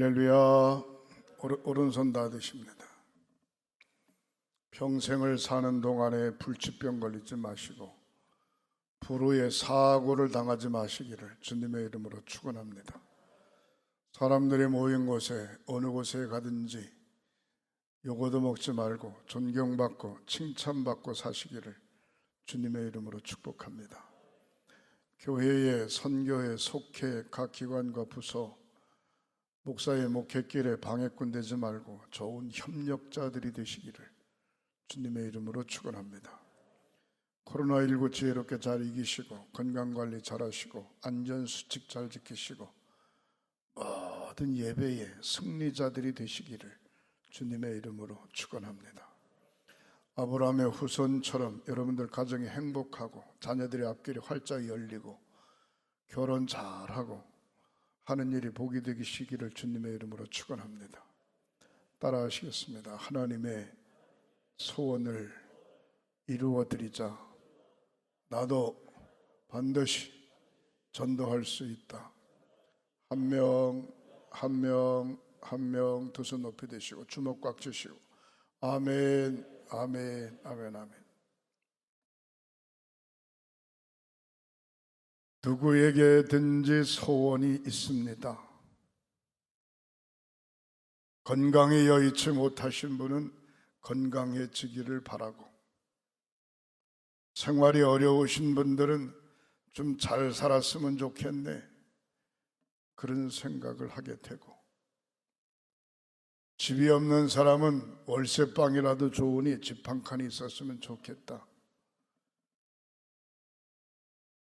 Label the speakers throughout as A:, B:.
A: 할렐루야. 오른손 다 드십니다. 평생을 사는 동안에 불치병 걸리지 마시고 불후에 사고를 당하지 마시기를 주님의 이름으로 축원합니다. 사람들이 모인 곳에 어느 곳에 가든지 요거도 먹지 말고 존경받고 칭찬받고 사시기를 주님의 이름으로 축복합니다. 교회에 선교에 속해 각 기관과 부서 목사의 목회길에 방해꾼 되지 말고 좋은 협력자들이 되시기를 주님의 이름으로 축원합니다. 코로나19 지혜롭게 잘 이기시고 건강관리 잘 하시고 안전수칙 잘 지키시고 모든 예배의 승리자들이 되시기를 주님의 이름으로 축원합니다. 아브라함의 후손처럼 여러분들 가정이 행복하고 자녀들의 앞길이 활짝 열리고 결혼 잘하고 하는 일이 복이 되시기를 주님의 이름으로 축원합니다. 따라하시겠습니다. 하나님의 소원을 이루어드리자. 나도 반드시 전도할 수 있다. 한 명 두 손 높이 드시고 주먹 꽉 쥐시고 아멘 아멘 아멘 아멘. 누구에게든지 소원이 있습니다. 건강에 여의치 못하신 분은 건강해지기를 바라고, 생활이 어려우신 분들은 좀 잘 살았으면 좋겠네, 그런 생각을 하게 되고, 집이 없는 사람은 월세방이라도 좋으니 집 한 칸이 있었으면 좋겠다.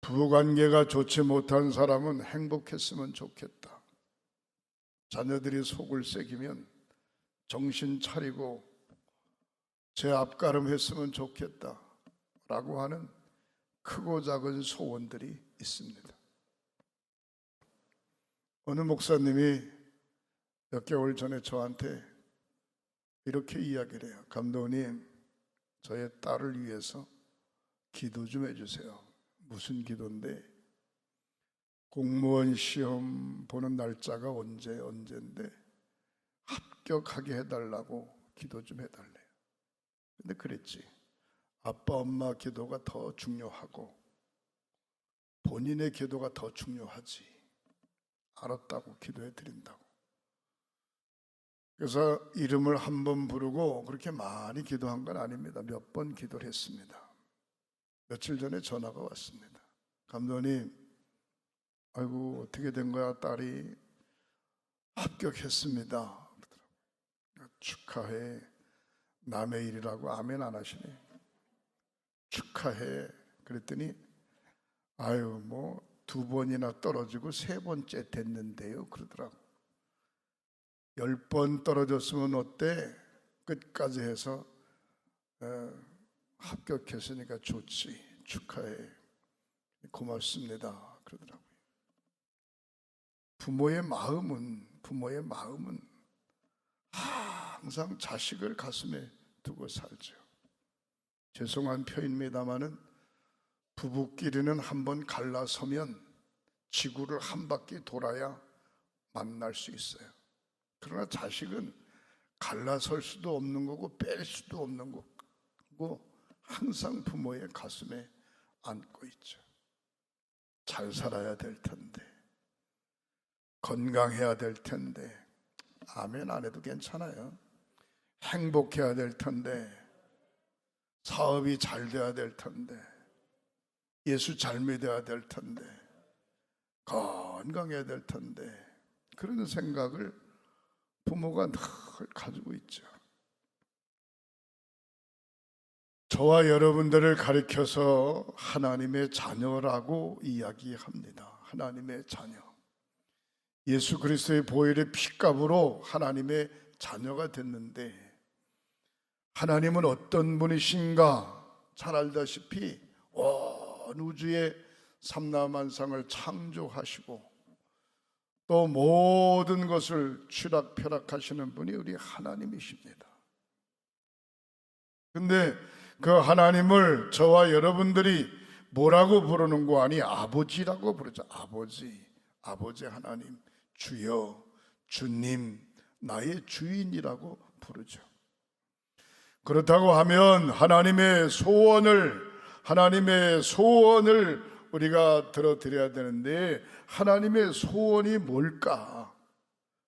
A: 부부관계가 좋지 못한 사람은 행복했으면 좋겠다. 자녀들이 속을 새기면 정신 차리고 제 앞가름했으면 좋겠다 라고 하는 크고 작은 소원들이 있습니다. 어느 목사님이 몇 개월 전에 저한테 이렇게 이야기를 해요. 감독님, 저의 딸을 위해서 기도 좀 해주세요. 무슨 기도인데? 공무원 시험 보는 날짜가 언제인데 합격하게 해달라고 기도 좀 해달래요. 근데 그랬지. 아빠 엄마 기도가 더 중요하고 본인의 기도가 더 중요하지. 알았다고 기도해 드린다고. 그래서 이름을 한 번 부르고 그렇게 많이 기도한 건 아닙니다. 몇 번 기도를 했습니다. 며칠 전에 전화가 왔습니다. 감독님, 아이고 어떻게 된 거야? 딸이 합격했습니다. 축하해. 남의 일이라고 아멘 안 하시네. 축하해. 그랬더니 아유 뭐 2번이나 떨어지고 3번째 됐는데요 그러더라고. 10번 떨어졌으면 어때? 끝까지 해서 합격했으니까 좋지. 축하해. 고맙습니다. 그러더라고요. 부모의 마음은 항상 자식을 가슴에 두고 살죠. 죄송한 표현입니다마는 부부끼리는 한번 갈라서면 지구를 한 바퀴 돌아야 만날 수 있어요. 그러나 자식은 갈라설 수도 없는 거고 뺄 수도 없는 거고 항상 부모의 가슴에 안고 있죠. 잘 살아야 될 텐데, 건강해야 될 텐데, 아멘 안 해도 괜찮아요. 행복해야 될 텐데, 사업이 잘 돼야 될 텐데, 예수 잘 믿어야 될 텐데, 건강해야 될 텐데, 그런 생각을 부모가 늘 가지고 있죠. 저와 여러분들을 가리켜서 하나님의 자녀라고 이야기합니다. 하나님의 자녀. 예수 그리스도의 보혈의 피값으로 하나님의 자녀가 됐는데, 하나님은 어떤 분이신가? 잘 알다시피 온 우주의 삼라만상을 창조하시고 또 모든 것을 추락펴락하시는 분이 우리 하나님이십니다. 근데 그 하나님을 저와 여러분들이 뭐라고 부르는 거 아니? 아버지라고 부르죠. 아버지 하나님, 주여, 주님, 나의 주인이라고 부르죠. 그렇다고 하면 하나님의 소원을 우리가 들어드려야 되는데, 하나님의 소원이 뭘까?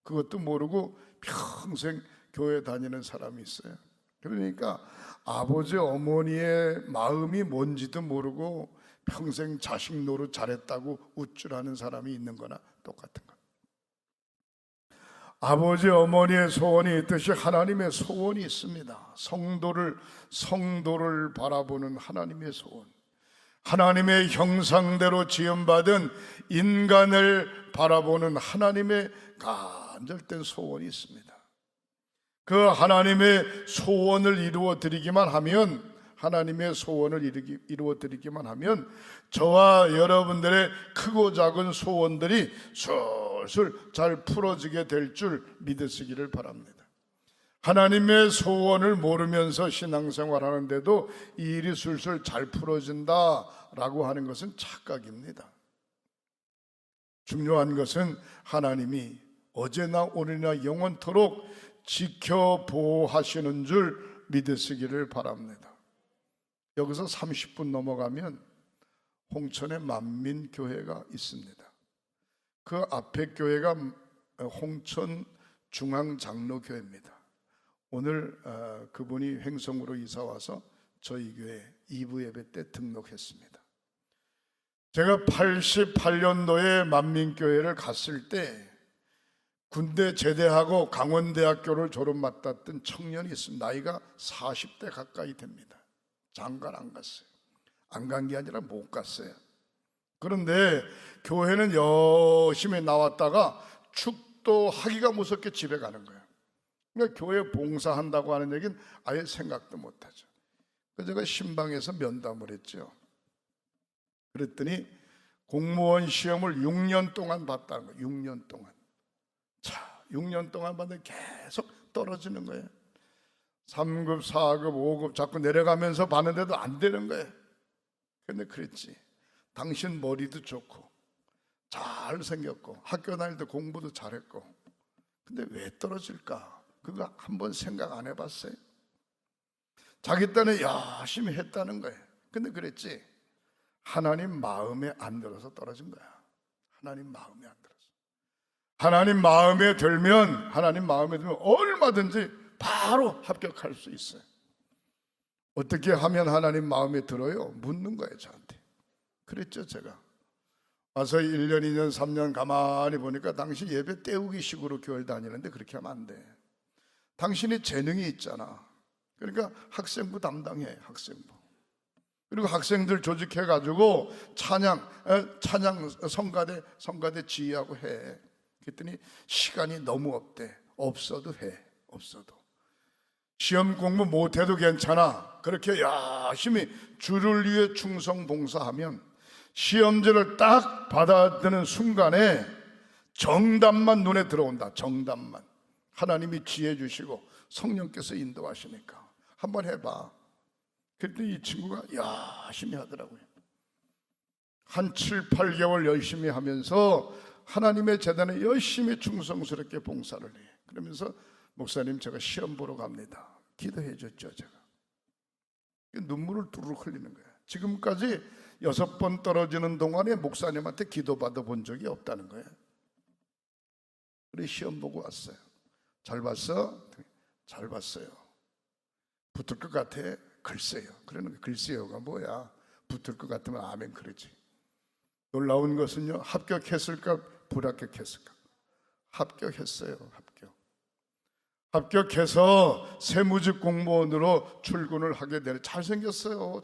A: 그것도 모르고 평생 교회 다니는 사람이 있어요. 그러니까 아버지 어머니의 마음이 뭔지도 모르고 평생 자식 노릇 잘했다고 우쭐하는 사람이 있는 거나 똑같은 거. 아버지 어머니의 소원이 있듯이 하나님의 소원이 있습니다. 성도를 바라보는 하나님의 소원, 하나님의 형상대로 지음받은 인간을 바라보는 하나님의 간절된 소원이 있습니다. 그 하나님의 소원을 이루어 드리기만 하면, 저와 여러분들의 크고 작은 소원들이 술술 잘 풀어지게 될 줄 믿으시기를 바랍니다. 하나님의 소원을 모르면서 신앙생활 하는데도 이 일이 술술 잘 풀어진다라고 하는 것은 착각입니다. 중요한 것은 하나님이 어제나 오늘이나 영원토록 지켜보호하시는 줄 믿으시기를 바랍니다. 여기서 30분 넘어가면 홍천에 만민교회가 있습니다. 그 앞에 교회가 홍천 중앙장로교회입니다. 오늘 그분이 횡성으로 이사와서 저희 교회 2부 예배 때 등록했습니다. 제가 88년도에 만민교회를 갔을 때 군대 제대하고 강원대학교를 졸업 맡았던 청년이 있습니다. 나이가 40대 가까이 됩니다. 장가를 안 갔어요. 안 간 게 아니라 못 갔어요. 그런데 교회는 열심히 나왔다가 축도하기가 무섭게 집에 가는 거예요. 그러니까 교회 봉사한다고 하는 얘기는 아예 생각도 못하죠. 그래서 제가 신방에서 면담을 했죠. 그랬더니 공무원 시험을 6년 동안 봤다는 거예요. 6년 동안. 6년 동안 봤는데 계속 떨어지는 거예요. 3급, 4급, 5급 자꾸 내려가면서 봤는데도 안 되는 거예요. 근데 그랬지. 당신 머리도 좋고 잘생겼고 학교 다닐 때 공부도 잘했고, 근데 왜 떨어질까? 그거 한번 생각 안 해봤어요? 자기 딴에 열심히 했다는 거예요. 근데 그랬지. 하나님 마음에 안 들어서 떨어진 거야. 하나님 마음에 안 들어서. 하나님 마음에 들면 얼마든지 바로 합격할 수 있어요. 어떻게 하면 하나님 마음에 들어요? 묻는 거예요, 저한테. 그랬죠, 제가. 와서 1년, 2년, 3년 가만히 보니까 당신 예배 때우기 식으로 교회 다니는데 그렇게 하면 안 돼. 당신이 재능이 있잖아. 그러니까 학생부 담당해, 학생부. 그리고 학생들 조직해가지고 찬양 성가대 지휘하고 해. 그랬더니 시간이 너무 없대. 없어도 해. 없어도. 시험 공부 못해도 괜찮아. 그렇게 열심히 주를 위해 충성 봉사하면 시험지를 딱 받아드는 순간에 정답만 눈에 들어온다. 정답만. 하나님이 지혜 주시고 성령께서 인도하시니까 한번 해봐. 그랬더니 이 친구가 열심히 하더라고요. 한 7, 8개월 열심히 하면서 하나님의 재단에 열심히 충성스럽게 봉사를 해. 그러면서 목사님, 제가 시험 보러 갑니다. 기도해 줬죠, 제가. 눈물을 뚜루룩 흘리는 거예요. 지금까지 6번 떨어지는 동안에 목사님한테 기도받아 본 적이 없다는 거예요. 그래 시험 보고 왔어요. 잘 봤어? 잘 봤어요. 붙을 것 같아? 글쎄요. 그러는 글쎄요가 뭐야? 붙을 것 같으면 아멘 그러지. 놀라운 것은요, 합격했을까 불합격했을까? 합격했어요. 합격해서 세무직 공무원으로 출근을 하게 되는. 잘생겼어요.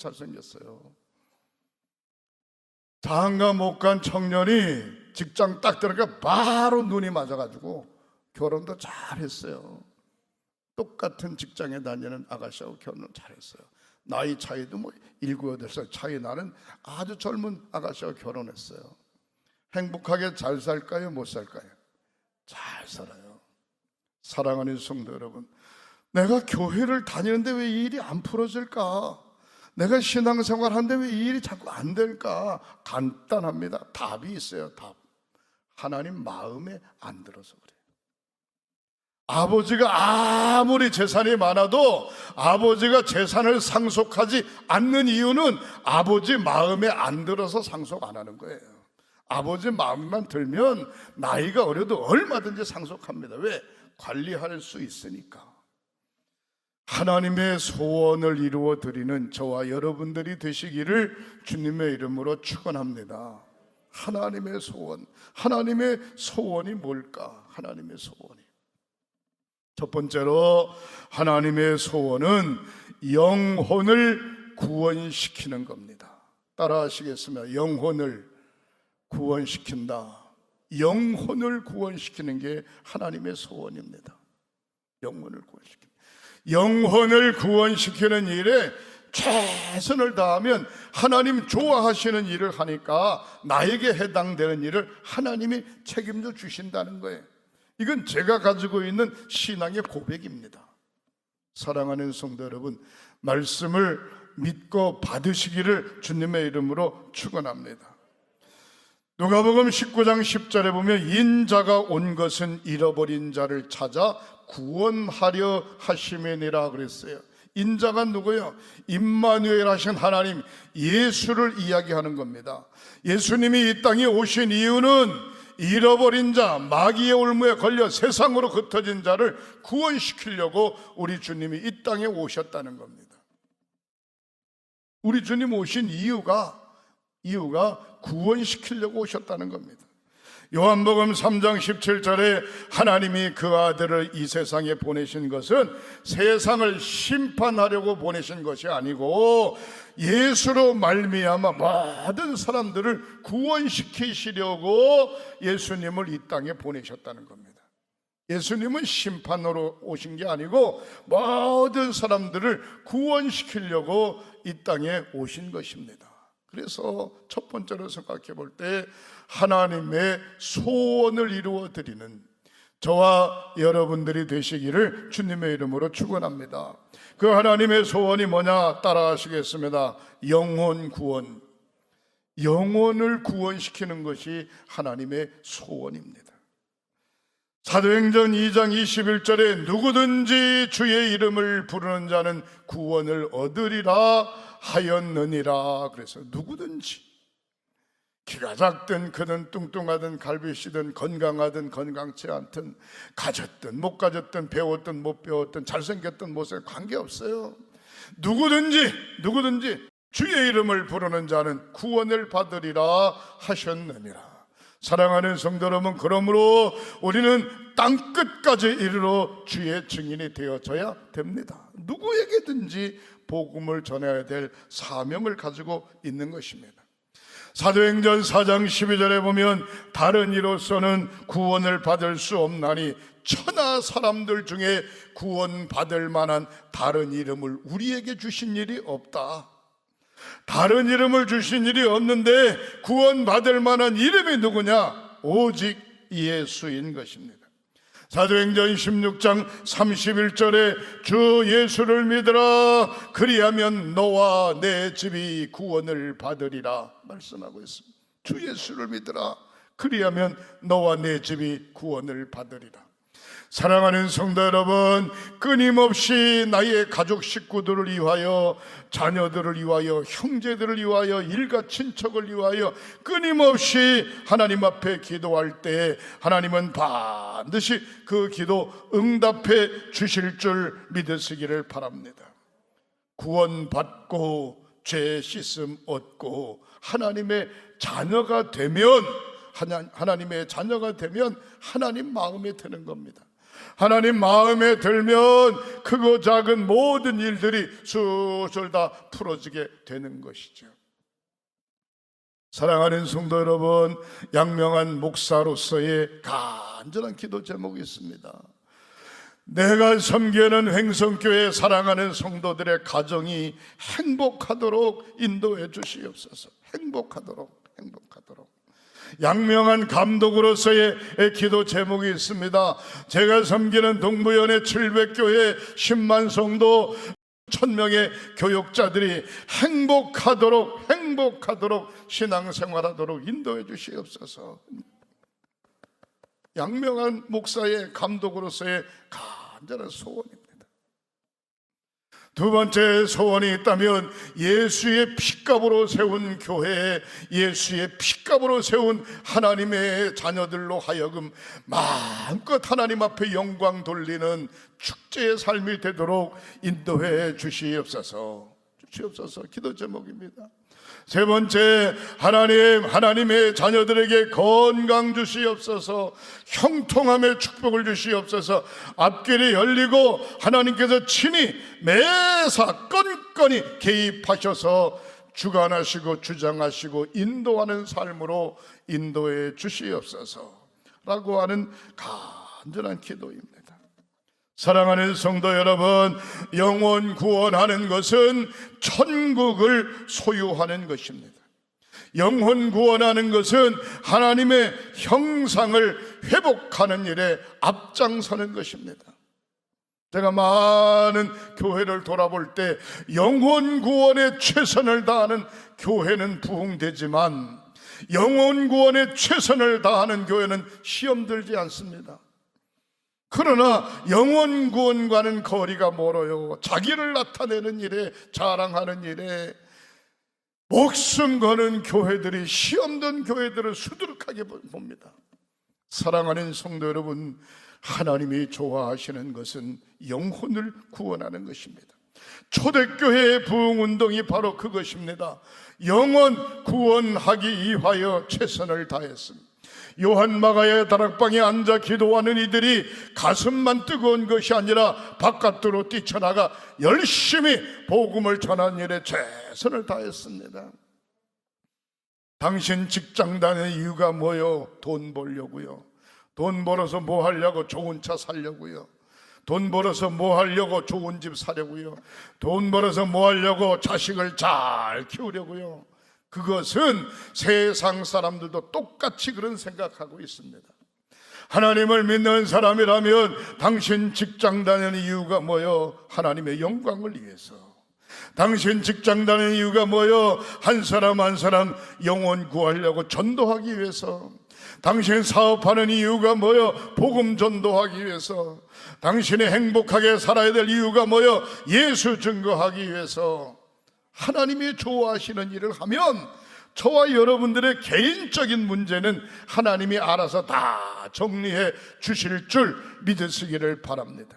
A: 장가 못 간 청년이 직장 딱 들어가 바로 눈이 맞아가지고 결혼도 잘했어요. 똑같은 직장에 다니는 아가씨하고 결혼을 잘했어요. 나이 차이도 7, 8살 차이 나는 아주 젊은 아가씨하고 결혼했어요. 행복하게 잘 살까요? 못 살까요? 잘 살아요. 사랑하는 성도 여러분, 내가 교회를 다니는데 왜 이 일이 안 풀어질까? 내가 신앙생활 하는데 왜 이 일이 자꾸 안 될까? 간단합니다. 답이 있어요. 답. 하나님 마음에 안 들어서 그래요. 아버지가 아무리 재산이 많아도 아버지가 재산을 상속하지 않는 이유는 아버지 마음에 안 들어서 상속 안 하는 거예요. 아버지 마음만 들면 나이가 어려도 얼마든지 상속합니다. 왜? 관리할 수 있으니까. 하나님의 소원을 이루어 드리는 저와 여러분들이 되시기를 주님의 이름으로 축원합니다. 하나님의 소원, 하나님의 소원이 뭘까? 하나님의 소원이 첫 번째로 하나님의 소원은 영혼을 구원시키는 겁니다. 따라 하시겠습니다. 영혼을 구원시킨다. 영혼을 구원시키는 게 하나님의 소원입니다. 영혼을 구원시키는, 영혼을 구원시키는 일에 최선을 다하면 하나님 좋아하시는 일을 하니까 나에게 해당되는 일을 하나님이 책임져 주신다는 거예요. 이건 제가 가지고 있는 신앙의 고백입니다. 사랑하는 성도 여러분, 말씀을 믿고 받으시기를 주님의 이름으로 축원합니다. 누가복음 19장 10절에 보면 인자가 온 것은 잃어버린 자를 찾아 구원하려 하심이니라 그랬어요. 인자가 누구요? 임마누엘 하신 하나님 예수를 이야기하는 겁니다. 예수님이 이 땅에 오신 이유는 잃어버린 자, 마귀의 올무에 걸려 세상으로 흩어진 자를 구원시키려고 우리 주님이 이 땅에 오셨다는 겁니다. 우리 주님 오신 이유가 구원시키려고 오셨다는 겁니다. 요한복음 3장 17절에 하나님이 그 아들을 이 세상에 보내신 것은 세상을 심판하려고 보내신 것이 아니고 예수로 말미암아 모든 사람들을 구원시키시려고 예수님을 이 땅에 보내셨다는 겁니다. 예수님은 심판으로 오신 게 아니고 모든 사람들을 구원시키려고 이 땅에 오신 것입니다. 그래서 첫 번째로 생각해 볼 때 하나님의 소원을 이루어 드리는 저와 여러분들이 되시기를 주님의 이름으로 축원합니다. 그 하나님의 소원이 뭐냐? 따라 하시겠습니다. 영혼 구원. 영혼을 구원시키는 것이 하나님의 소원입니다. 사도행전 2장 21절에 누구든지 주의 이름을 부르는 자는 구원을 얻으리라 하였느니라. 그래서 누구든지, 키가 작든 크든 뚱뚱하든 갈비씨든 건강하든 건강치 않든 가졌든 못 가졌든 배웠든 못 배웠든 잘생겼든 못생겼든 관계없어요. 누구든지 주의 이름을 부르는 자는 구원을 받으리라 하셨느니라. 사랑하는 성도 여러분, 그러므로 우리는 땅끝까지 이르러 주의 증인이 되어져야 됩니다. 누구에게든지 복음을 전해야 될 사명을 가지고 있는 것입니다. 사도행전 4장 12절에 보면 다른 이로서는 구원을 받을 수 없나니 천하 사람들 중에 구원받을 만한 다른 이름을 우리에게 주신 일이 없다. 다른 이름을 주신 일이 없는데 구원받을 만한 이름이 누구냐? 오직 예수인 것입니다. 사도행전 16장 31절에 주 예수를 믿으라 그리하면 너와 내 집이 구원을 받으리라 말씀하고 있습니다. 주 예수를 믿으라 그리하면 너와 내 집이 구원을 받으리라. 사랑하는 성도 여러분, 끊임없이 나의 가족 식구들을 위하여, 자녀들을 위하여, 형제들을 위하여, 일가 친척을 위하여 끊임없이 하나님 앞에 기도할 때 하나님은 반드시 그 기도 응답해 주실 줄 믿으시기를 바랍니다. 구원받고 죄 씻음 얻고 하나님의 자녀가 되면, 하나님의 자녀가 되면 하나님 마음에 드는 겁니다. 하나님 마음에 들면 크고 작은 모든 일들이 술술 다 풀어지게 되는 것이죠. 사랑하는 성도 여러분, 양명한 목사로서의 간절한 기도 제목이 있습니다. 내가 섬기는 횡성교회 사랑하는 성도들의 가정이 행복하도록 인도해 주시옵소서. 행복하도록. 양명한 감독으로서의 기도 제목이 있습니다. 제가 섬기는 동부연의 700교회 10만 성도 1000명의 교육자들이 행복하도록 신앙생활하도록 인도해 주시옵소서. 양명한 목사의 감독으로서의 간절한 소원입니다. 두 번째 소원이 있다면 예수의 핏값으로 세운 교회, 예수의 핏값으로 세운 하나님의 자녀들로 하여금 마음껏 하나님 앞에 영광 돌리는 축제의 삶이 되도록 인도해 주시옵소서. 기도 제목입니다. 세 번째, 하나님의 자녀들에게 건강 주시옵소서, 형통함의 축복을 주시옵소서. 앞길이 열리고 하나님께서 친히 매사 건건히 개입하셔서 주관하시고 주장하시고 인도하는 삶으로 인도해 주시옵소서 라고 하는 간절한 기도입니다. 사랑하는 성도 여러분, 영혼 구원하는 것은 천국을 소유하는 것입니다. 영혼 구원하는 것은 하나님의 형상을 회복하는 일에 앞장서는 것입니다. 제가 많은 교회를 돌아볼 때 영혼 구원에 최선을 다하는 교회는 부흥되지만 영혼 구원에 최선을 다하는 교회는 시험 들지 않습니다. 그러나 영혼 구원과는 거리가 멀어요. 자기를 나타내는 일에, 자랑하는 일에 목숨 거는 교회들이, 시험된 교회들을 수두룩하게 봅니다. 사랑하는 성도 여러분, 하나님이 좋아하시는 것은 영혼을 구원하는 것입니다. 초대교회의 부흥운동이 바로 그것입니다. 영혼 구원하기 위하여 최선을 다했습니다. 요한 마가의 다락방에 앉아 기도하는 이들이 가슴만 뜨거운 것이 아니라 바깥으로 뛰쳐나가 열심히 복음을 전하는 일에 최선을 다했습니다. 당신 직장 다니는 이유가 뭐요? 돈 벌려고요. 돈 벌어서 뭐 하려고? 좋은 차 사려고요. 돈 벌어서 뭐 하려고? 좋은 집 사려고요. 돈 벌어서 뭐 하려고? 자식을 잘 키우려고요. 그것은 세상 사람들도 똑같이 그런 생각하고 있습니다. 하나님을 믿는 사람이라면 당신 직장 다니는 이유가 뭐요? 하나님의 영광을 위해서. 당신 직장 다니는 이유가 뭐요? 한 사람 한 사람 영혼 구하려고 전도하기 위해서. 당신 사업하는 이유가 뭐요? 복음 전도하기 위해서. 당신이 행복하게 살아야 될 이유가 뭐요? 예수 증거하기 위해서. 하나님이 좋아하시는 일을 하면 저와 여러분들의 개인적인 문제는 하나님이 알아서 다 정리해 주실 줄 믿으시기를 바랍니다.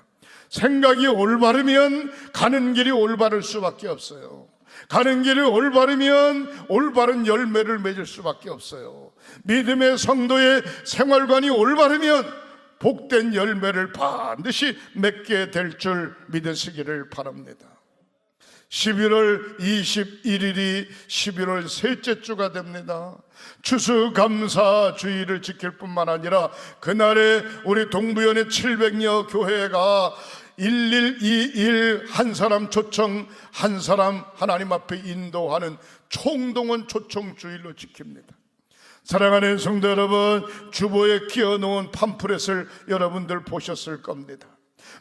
A: 생각이 올바르면 가는 길이 올바를 수밖에 없어요. 가는 길이 올바르면 올바른 열매를 맺을 수밖에 없어요. 믿음의 성도의 생활관이 올바르면 복된 열매를 반드시 맺게 될 줄 믿으시기를 바랍니다. 11월 21일이 11월 셋째 주가 됩니다. 추수감사 주일을 지킬 뿐만 아니라 그날에 우리 동부연의 700여 교회가 1121 한 사람 초청, 한 사람 하나님 앞에 인도하는 총동원 초청 주일로 지킵니다. 사랑하는 성도 여러분, 주보에 끼워놓은 팜프렛을 여러분들 보셨을 겁니다.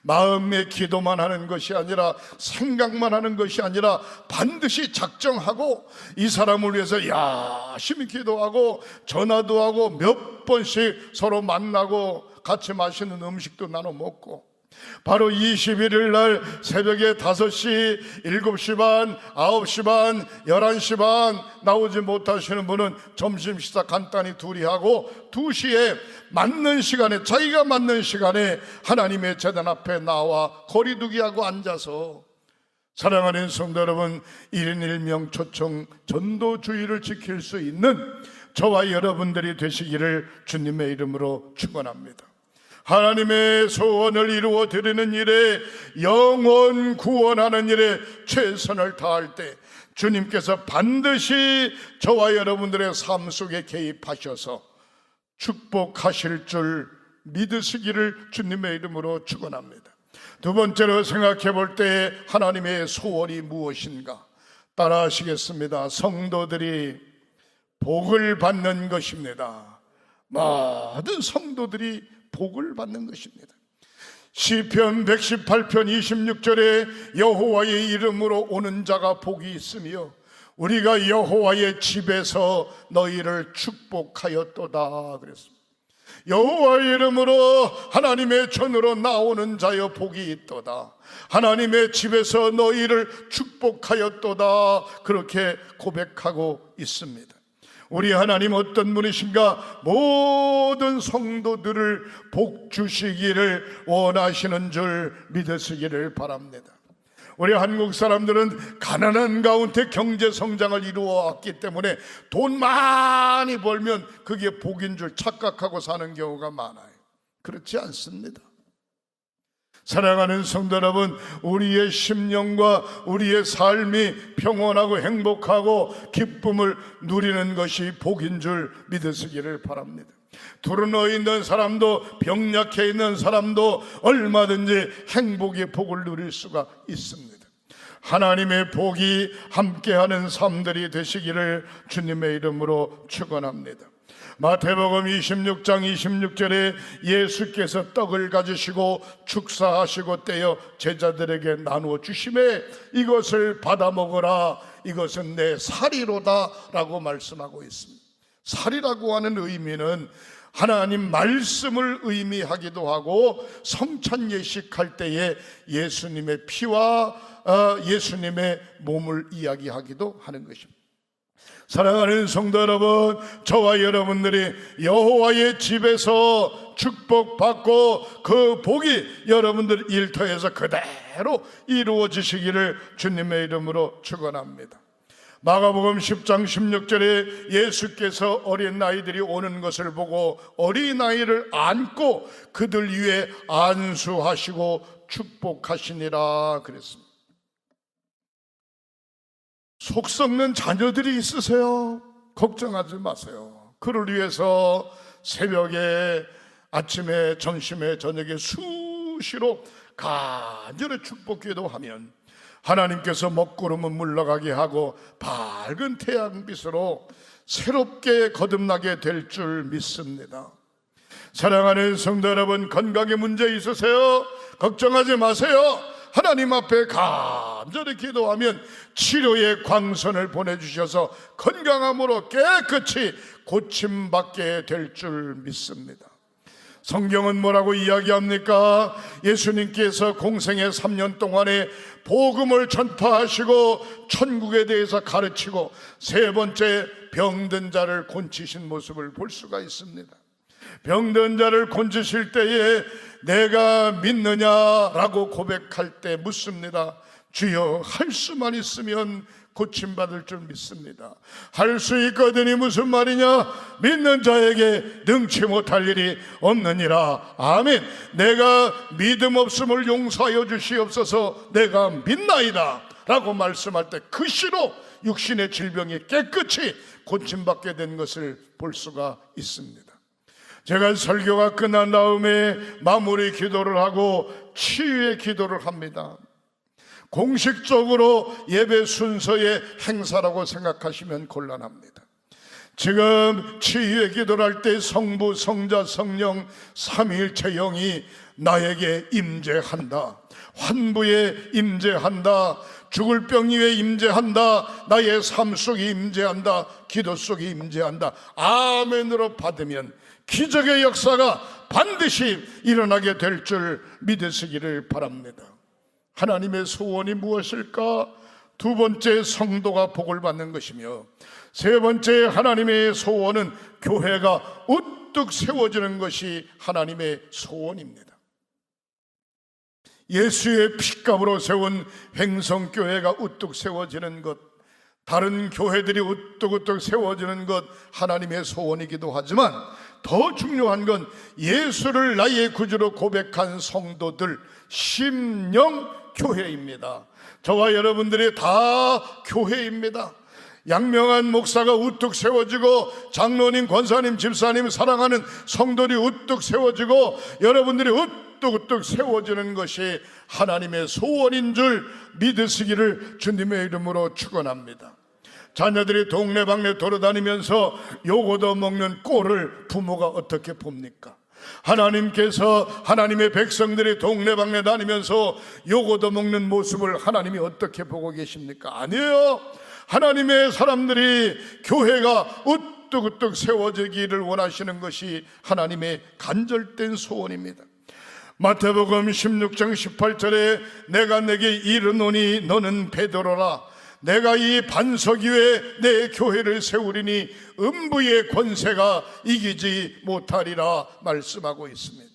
A: 마음의 기도만 하는 것이 아니라, 생각만 하는 것이 아니라 반드시 작정하고 이 사람을 위해서 열심히 기도하고 전화도 하고 몇 번씩 서로 만나고 같이 맛있는 음식도 나눠 먹고, 바로 21일 날 새벽에 5시, 7시 반, 9시 반, 11시 반 나오지 못하시는 분은 점심 식사 간단히 둘이 하고 2시에 맞는 시간에, 자기가 맞는 시간에 하나님의 제단 앞에 나와 거리두기하고 앉아서, 사랑하는 성도 여러분, 1인 1명 초청 전도주의를 지킬 수 있는 저와 여러분들이 되시기를 주님의 이름으로 축원합니다. 하나님의 소원을 이루어 드리는 일에, 영혼 구원하는 일에 최선을 다할 때 주님께서 반드시 저와 여러분들의 삶 속에 개입하셔서 축복하실 줄 믿으시기를 주님의 이름으로 축원합니다. 두 번째로 생각해 볼 때 하나님의 소원이 무엇인가 따라 하시겠습니다. 성도들이 복을 받는 것입니다. 모든 성도들이 복을 받는 것입니다. 시편 118편 26절에 여호와의 이름으로 오는 자가 복이 있으며 우리가 여호와의 집에서 너희를 축복하였도다 그랬습니다. 여호와의 이름으로 하나님의 전으로 나오는 자여 복이 있도다. 하나님의 집에서 너희를 축복하였도다. 그렇게 고백하고 있습니다. 우리 하나님 어떤 분이신가? 모든 성도들을 복 주시기를 원하시는 줄 믿으시기를 바랍니다. 우리 한국 사람들은 가난한 가운데 경제 성장을 이루어왔기 때문에 돈 많이 벌면 그게 복인 줄 착각하고 사는 경우가 많아요. 그렇지 않습니다. 사랑하는 성도 여러분, 우리의 심령과 우리의 삶이 평온하고 행복하고 기쁨을 누리는 것이 복인 줄 믿으시기를 바랍니다. 두루누워 있는 사람도 병약해 있는 사람도 얼마든지 행복의 복을 누릴 수가 있습니다. 하나님의 복이 함께하는 삶들이 되시기를 주님의 이름으로 축원합니다. 마태복음 26장 26절에 예수께서 떡을 가지시고 축사하시고 떼어 제자들에게 나누어 주심에 이것을 받아 먹으라, 이것은 내 살이로다 라고 말씀하고 있습니다. 살이라고 하는 의미는 하나님 말씀을 의미하기도 하고 성찬 예식할 때에 예수님의 피와 예수님의 몸을 이야기하기도 하는 것입니다. 사랑하는 성도 여러분, 저와 여러분들이 여호와의 집에서 축복받고 그 복이 여러분들 일터에서 그대로 이루어지시기를 주님의 이름으로 축원합니다. 마가복음 10장 16절에 예수께서 어린아이들이 오는 것을 보고 어린아이를 안고 그들 위에 안수하시고 축복하시니라 그랬습니다. 속 썩는 자녀들이 있으세요? 걱정하지 마세요. 그를 위해서 새벽에, 아침에, 점심에, 저녁에 수시로 간절히 축복기도 하면 하나님께서 먹구름은 물러가게 하고 밝은 태양빛으로 새롭게 거듭나게 될 줄 믿습니다. 사랑하는 성도 여러분, 건강에 문제 있으세요? 걱정하지 마세요. 하나님 앞에 간절히 기도하면 치료의 광선을 보내주셔서 건강함으로 깨끗이 고침받게 될 줄 믿습니다. 성경은 뭐라고 이야기합니까? 예수님께서 공생의 3년 동안에 복음을 전파하시고 천국에 대해서 가르치고 세 번째 병든 자를 고치신 모습을 볼 수가 있습니다. 병든 자를 고치실 때에 내가 믿느냐라고 고백할 때 묻습니다. 주여, 할 수만 있으면 고침받을 줄 믿습니다. 할 수 있거든이 무슨 말이냐? 믿는 자에게 능치 못할 일이 없느니라. 아멘. 내가 믿음 없음을 용서하여 주시옵소서. 내가 믿나이다 라고 말씀할 때 그 시로 육신의 질병이 깨끗이 고침받게 된 것을 볼 수가 있습니다. 제가 설교가 끝난 다음에 마무리 기도를 하고 치유의 기도를 합니다. 공식적으로 예배 순서의 행사라고 생각하시면 곤란합니다. 지금 치유의 기도를 할 때 성부, 성자, 성령 삼위일체 영이 나에게 임재한다. 환부에 임재한다. 죽을 병 위에 임재한다. 나의 삶 속에 임재한다. 기도 속에 임재한다. 아멘으로 받으면 기적의 역사가 반드시 일어나게 될 줄 믿으시기를 바랍니다. 하나님의 소원이 무엇일까? 두 번째, 성도가 복을 받는 것이며, 세 번째 하나님의 소원은 교회가 우뚝 세워지는 것이 하나님의 소원입니다. 예수의 핏값으로 세운 횡성교회가 우뚝 세워지는 것, 다른 교회들이 우뚝우뚝 세워지는 것 하나님의 소원이기도 하지만 더 중요한 건 예수를 나의 구주로 고백한 성도들 심령 교회입니다. 저와 여러분들이 다 교회입니다. 양명한 목사가 우뚝 세워지고 장로님, 권사님, 집사님 사랑하는 성도들이 우뚝 세워지고 여러분들이 우뚝우뚝 세워지는 것이 하나님의 소원인 줄 믿으시기를 주님의 이름으로 축원합니다. 자녀들이 동네방네 돌아다니면서 요거도 먹는 꼴을 부모가 어떻게 봅니까? 하나님께서 하나님의 백성들이 동네방네 다니면서 요거도 먹는 모습을 하나님이 어떻게 보고 계십니까? 아니에요. 하나님의 사람들이 교회가 우뚝우뚝 세워지기를 원하시는 것이 하나님의 간절된 소원입니다. 마태복음 16장 18절에 내가 내게 이르노니 너는 베드로라 내가 이 반석 위에 내 교회를 세우리니 음부의 권세가 이기지 못하리라 말씀하고 있습니다.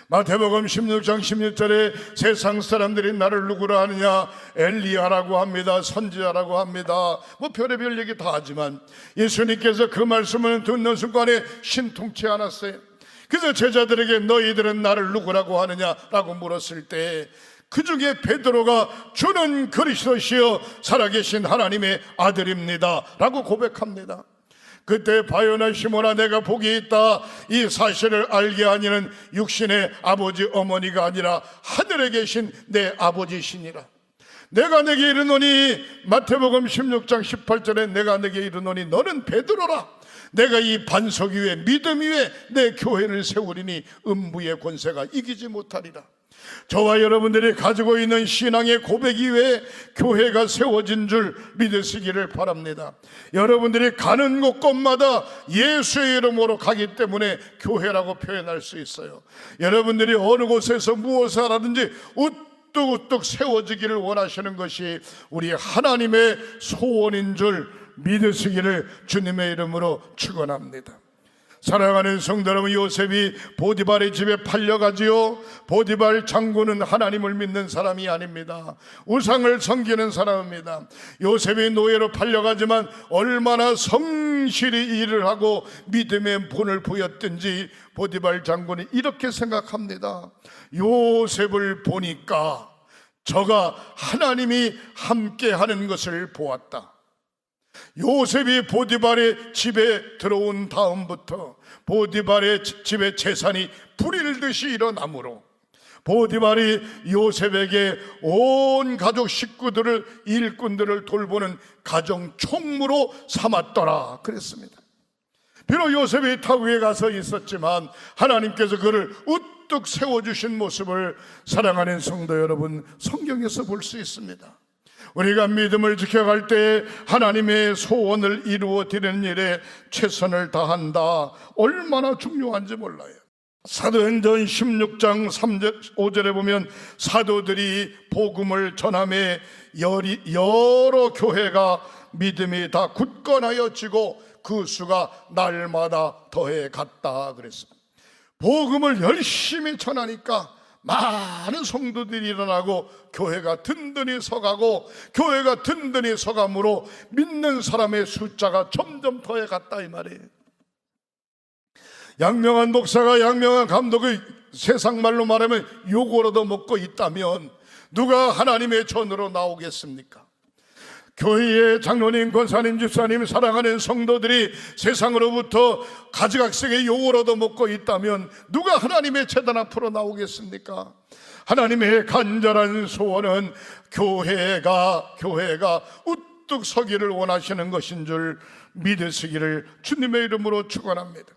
A: 마태복음 16장 16절에 세상 사람들이 나를 누구라 하느냐, 엘리야라고 합니다, 선지자라고 합니다, 별의별 얘기 다 하지만 예수님께서 그 말씀을 듣는 순간에 신통치 않았어요. 그래서 제자들에게 너희들은 나를 누구라고 하느냐라고 물었을 때 그 중에 베드로가 주는 그리스도시여 살아계신 하나님의 아들입니다 라고 고백합니다. 그때 바요나 시몬아 내가 복이 있다, 이 사실을 알게 하니는 육신의 아버지 어머니가 아니라 하늘에 계신 내 아버지시니라. 내가 내게 이르노니, 마태복음 16장 18절에 내가 내게 이르노니 너는 베드로라 내가 이 반석 위에 믿음 위에 내 교회를 세우리니 음부의 권세가 이기지 못하리라. 저와 여러분들이 가지고 있는 신앙의 고백 이외에 교회가 세워진 줄 믿으시기를 바랍니다. 여러분들이 가는 곳곳마다 예수의 이름으로 가기 때문에 교회라고 표현할 수 있어요. 여러분들이 어느 곳에서 무엇을 하든지 우뚝우뚝 세워지기를 원하시는 것이 우리 하나님의 소원인 줄 믿으시기를 주님의 이름으로 축원합니다. 사랑하는 성도 여러분, 요셉이 보디발의 집에 팔려가지요. 보디발 장군은 하나님을 믿는 사람이 아닙니다. 우상을 섬기는 사람입니다. 요셉이 노예로 팔려가지만 얼마나 성실히 일을 하고 믿음의 본을 보였든지 보디발 장군이 이렇게 생각합니다. 요셉을 보니까 저가 하나님이 함께하는 것을 보았다. 요셉이 보디발의 집에 들어온 다음부터 보디발의 집의 재산이 불일듯이 일어나므로 보디발이 요셉에게 온 가족 식구들을, 일꾼들을 돌보는 가정 총무로 삼았더라 그랬습니다. 비록 요셉이 타국에 가서 있었지만 하나님께서 그를 우뚝 세워주신 모습을 사랑하는 성도 여러분, 성경에서 볼 수 있습니다. 우리가 믿음을 지켜갈 때 하나님의 소원을 이루어 드리는 일에 최선을 다한다, 얼마나 중요한지 몰라요. 사도행전 16장 3절 5절에 보면 사도들이 복음을 전함에 여러 교회가 믿음이 다 굳건하여지고 그 수가 날마다 더해 갔다 그랬습니다. 복음을 열심히 전하니까 많은 성도들이 일어나고 교회가 든든히 서가고, 교회가 든든히 서감으로 믿는 사람의 숫자가 점점 더해 갔다 이 말이에요. 양명한 목사가, 양명한 감독이 세상 말로 말하면 욕을 얻어먹고 있다면 누가 하나님의 전으로 나오겠습니까? 교회의 장로님, 권사님, 집사님, 사랑하는 성도들이 세상으로부터 가지각색의 욕을 얻어먹고 있다면 누가 하나님의 제단 앞으로 나오겠습니까? 하나님의 간절한 소원은 교회가 우뚝 서기를 원하시는 것인 줄 믿으시기를 주님의 이름으로 축원합니다.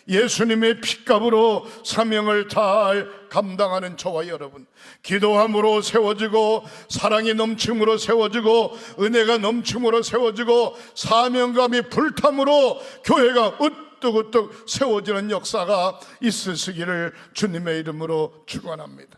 A: 예수님의 핏값으로 사명을 잘 감당하는 저와 여러분, 기도함으로 세워지고, 사랑이 넘침으로 세워지고, 은혜가 넘침으로 세워지고, 사명감이 불탐으로 교회가 우뚝우뚝 세워지는 역사가 있으시기를 주님의 이름으로 축원합니다.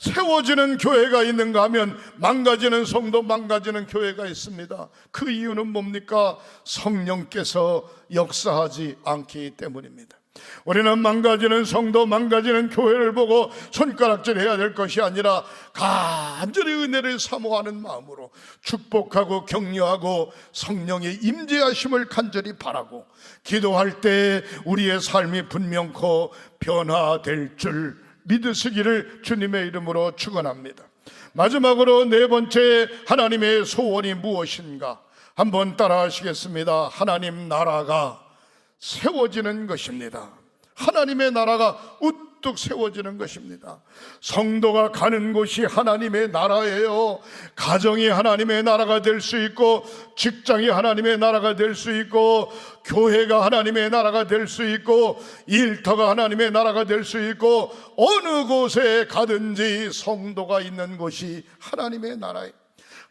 A: 세워지는 교회가 있는가 하면 망가지는 성도, 망가지는 교회가 있습니다. 그 이유는 뭡니까? 성령께서 역사하지 않기 때문입니다. 우리는 망가지는 성도, 망가지는 교회를 보고 손가락질해야 될 것이 아니라 간절히 은혜를 사모하는 마음으로 축복하고 격려하고 성령의 임재하심을 간절히 바라고 기도할 때 우리의 삶이 분명코 변화될 줄 믿으시기를 주님의 이름으로 축원합니다. 마지막으로 네 번째, 하나님의 소원이 무엇인가? 한번 따라 하시겠습니다. 하나님 나라가 세워지는 것입니다. 하나님의 나라가 우뚝 세워지는 것입니다. 성도가 가는 곳이 하나님의 나라예요. 가정이 하나님의 나라가 될 수 있고, 직장이 하나님의 나라가 될 수 있고, 교회가 하나님의 나라가 될 수 있고, 일터가 하나님의 나라가 될 수 있고, 어느 곳에 가든지 성도가 있는 곳이 하나님의 나라예요.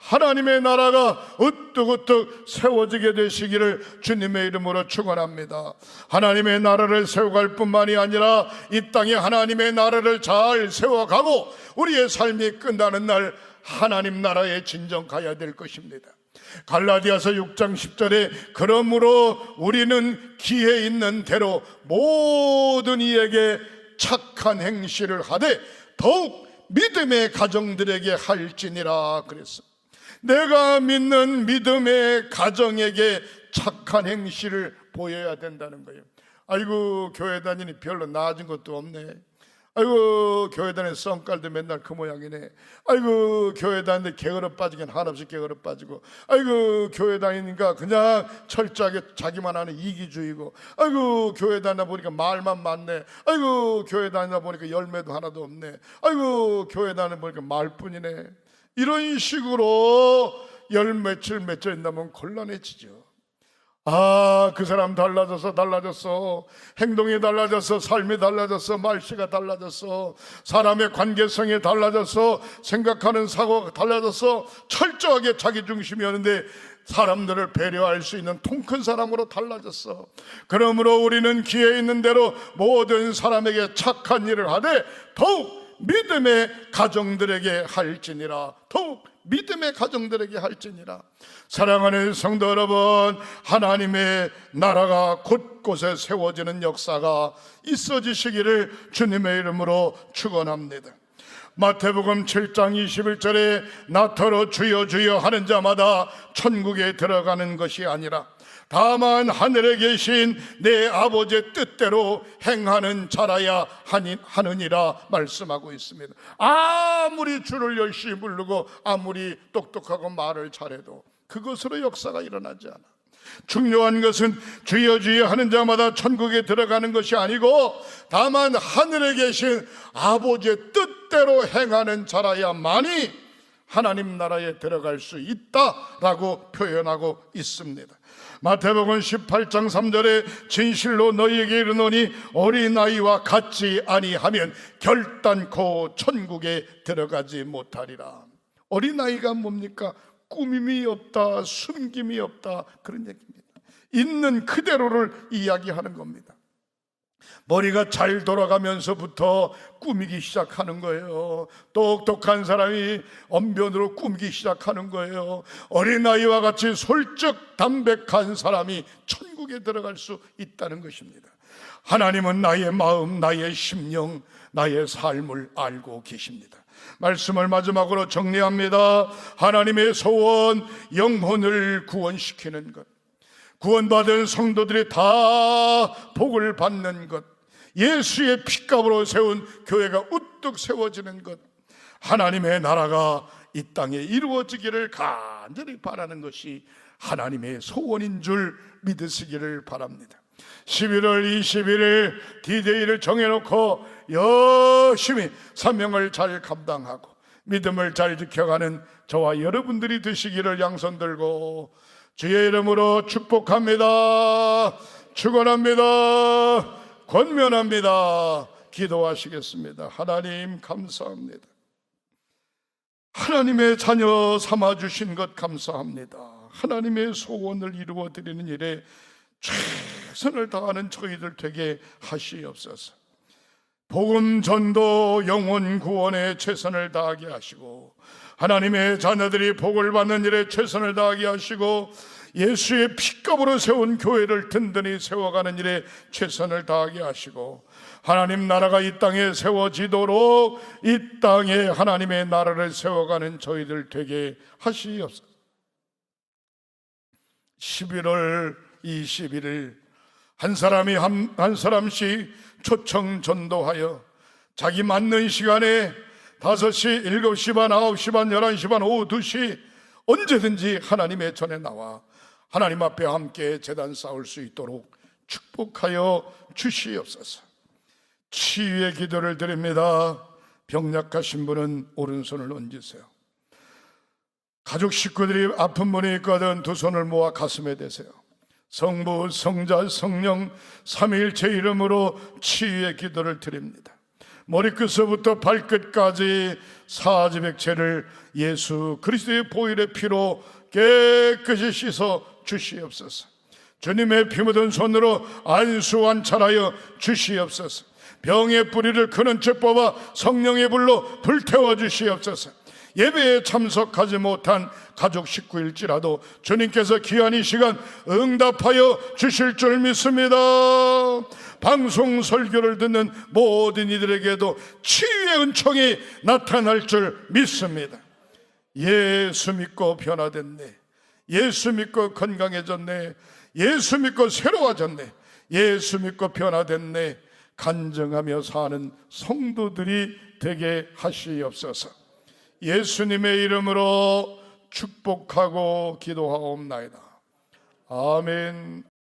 A: 하나님의 나라가 우뚝우뚝 세워지게 되시기를 주님의 이름으로 축원합니다. 하나님의 나라를 세워갈 뿐만이 아니라 이 땅에 하나님의 나라를 잘 세워가고 우리의 삶이 끝나는 날 하나님 나라에 진정 가야 될 것입니다. 갈라디아서 6장 10절에 그러므로 우리는 기회 있는 대로 모든 이에게 착한 행실을 하되 더욱 믿음의 가정들에게 할지니라 그랬어요. 내가 믿는 믿음의 가정에게 착한 행실을 보여야 된다는 거예요. 아이고 교회 다니니 별로 나아진 것도 없네. 아이고 교회 다니는 성깔도 맨날 그 모양이네. 아이고 교회 다니는데 게으름 빠지긴 한없이 게으름 빠지고, 아이고 교회 다니니까 그냥 철저하게 자기만 하는 이기주의고, 아이고 교회 다니다 보니까 말만 많네. 아이고 교회 다니다 보니까 열매도 하나도 없네. 아이고 교회 다니다 보니까 말뿐이네. 이런 식으로 열 며칠 있다면 곤란해지죠. 그 사람 달라졌어. 행동이 달라졌어. 삶이 달라졌어. 말씨가 달라졌어. 사람의 관계성이 달라졌어. 생각하는 사고가 달라졌어. 철저하게 자기 중심이었는데 사람들을 배려할 수 있는 통 큰 사람으로 달라졌어. 그러므로 우리는 기회 있는 대로 모든 사람에게 착한 일을 하되 더욱 믿음의 가정들에게 할지니라. 더욱 믿음의 가정들에게 할지니라. 사랑하는 성도 여러분, 하나님의 나라가 곳곳에 세워지는 역사가 있어지시기를 주님의 이름으로 축원합니다. 마태복음 7장 21절에 나더러 주여 주여 하는 자마다 천국에 들어가는 것이 아니라 다만 하늘에 계신 내 아버지의 뜻대로 행하는 자라야 하느니라 말씀하고 있습니다. 아무리 주를 열심히 부르고 아무리 똑똑하고 말을 잘해도 그것으로 역사가 일어나지 않아. 중요한 것은 주여 주여 하는 자마다 천국에 들어가는 것이 아니고 다만 하늘에 계신 아버지의 뜻대로 행하는 자라야만이 하나님 나라에 들어갈 수 있다라고 표현하고 있습니다. 마태복음 18장 3절에 진실로 너희에게 이르노니 어린아이와 같지 아니하면 결단코 천국에 들어가지 못하리라. 어린아이가 뭡니까? 꾸밈이 없다, 숨김이 없다, 그런 얘기입니다. 있는 그대로를 이야기하는 겁니다. 머리가 잘 돌아가면서부터 꾸미기 시작하는 거예요. 똑똑한 사람이 언변으로 꾸미기 시작하는 거예요. 어린아이와 같이 솔직 담백한 사람이 천국에 들어갈 수 있다는 것입니다. 하나님은 나의 마음, 나의 심령, 나의 삶을 알고 계십니다. 말씀을 마지막으로 정리합니다. 하나님의 소원, 영혼을 구원시키는 것, 구원받은 성도들이 다 복을 받는 것, 예수의 피값으로 세운 교회가 우뚝 세워지는 것, 하나님의 나라가 이 땅에 이루어지기를 간절히 바라는 것이 하나님의 소원인 줄 믿으시기를 바랍니다. 11월 21일 D-Day를 정해놓고 열심히 사명을 잘 감당하고 믿음을 잘 지켜가는 저와 여러분들이 되시기를 양손 들고 주의 이름으로 축복합니다. 축원합니다. 권면합니다. 기도하시겠습니다. 하나님 감사합니다. 하나님의 자녀 삼아주신 것 감사합니다. 하나님의 소원을 이루어드리는 일에 최선을 다하는 저희들 되게 하시옵소서. 복음 전도 영혼 구원에 최선을 다하게 하시고 하나님의 자녀들이 복을 받는 일에 최선을 다하게 하시고 예수의 피값으로 세운 교회를 든든히 세워가는 일에 최선을 다하게 하시고 하나님 나라가 이 땅에 세워지도록 이 땅에 하나님의 나라를 세워가는 저희들 되게 하시옵소서. 11월 21일 한 사람이 한 사람씩 초청 전도하여 자기 맞는 시간에 5시, 7시 반, 9시 반, 11시 반, 오후 2시 언제든지 하나님의 전에 나와 하나님 앞에 함께 제단 쌓을 수 있도록 축복하여 주시옵소서. 치유의 기도를 드립니다. 병약하신 분은 오른손을 얹으세요. 가족 식구들이 아픈 분이 있거든 두 손을 모아 가슴에 대세요. 성부, 성자, 성령 삼위일체 이름으로 치유의 기도를 드립니다. 머리끝서부터 발끝까지 사지백체를 예수 그리스도의 보혈의 피로 깨끗이 씻어 주시옵소서. 주님의 피 묻은 손으로 안수완찰하여 주시옵소서. 병의 뿌리를 그는 책 뽑아 성령의 불로 불태워 주시옵소서. 예배에 참석하지 못한 가족 식구일지라도 주님께서 귀한 이 시간 응답하여 주실 줄 믿습니다. 방송 설교를 듣는 모든 이들에게도 치유의 은총이 나타날 줄 믿습니다. 예수 믿고 변화됐네, 예수 믿고 건강해졌네, 예수 믿고 새로워졌네, 예수 믿고 변화됐네, 간증하며 사는 성도들이 되게 하시옵소서. 예수님의 이름으로 축복하고 기도하옵나이다. 아멘.